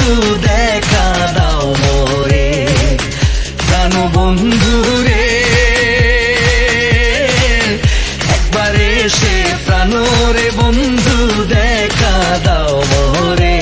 বন্ধু দেখা দাও মোরে, প্রাণ বন্ধু রে একবার এসে প্রাণ রে বন্ধু দেখা দাও মোরে।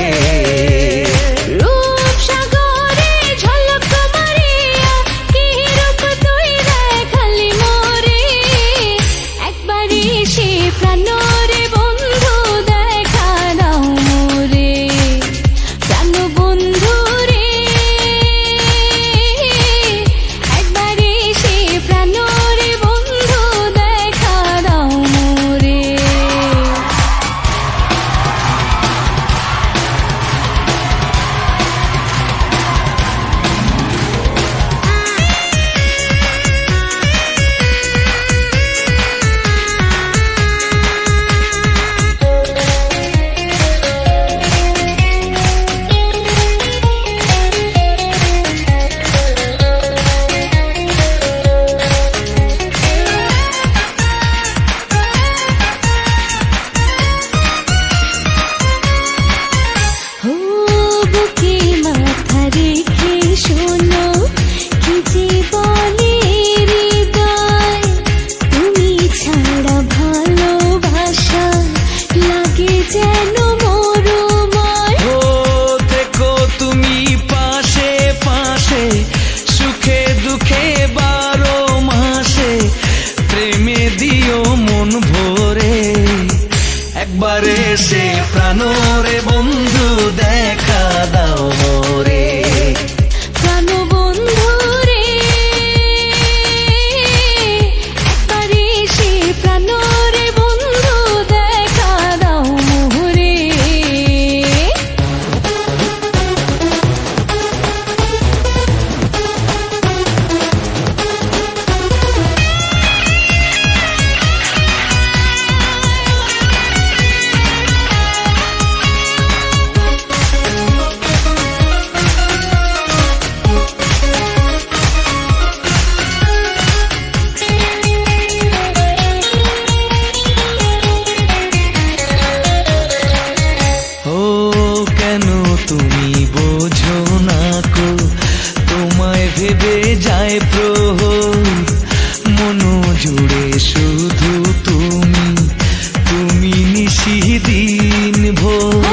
সুখে দুঃখে 12 মাসে প্রেমে দিও মন ভরে, একবার এসে প্রাণ রে বন্ধু দেখা দাও মোরে। প্রাণ বন্ধু রে একবার এসে প্রাণ রে বন্ধু দেখা দাও মোরে। তুমি বোঝো না কো তোমায় ভেবে যায় প্রহর, মন জুড়ে শুধু তুমি, তুমি নিশি দিন ভোর।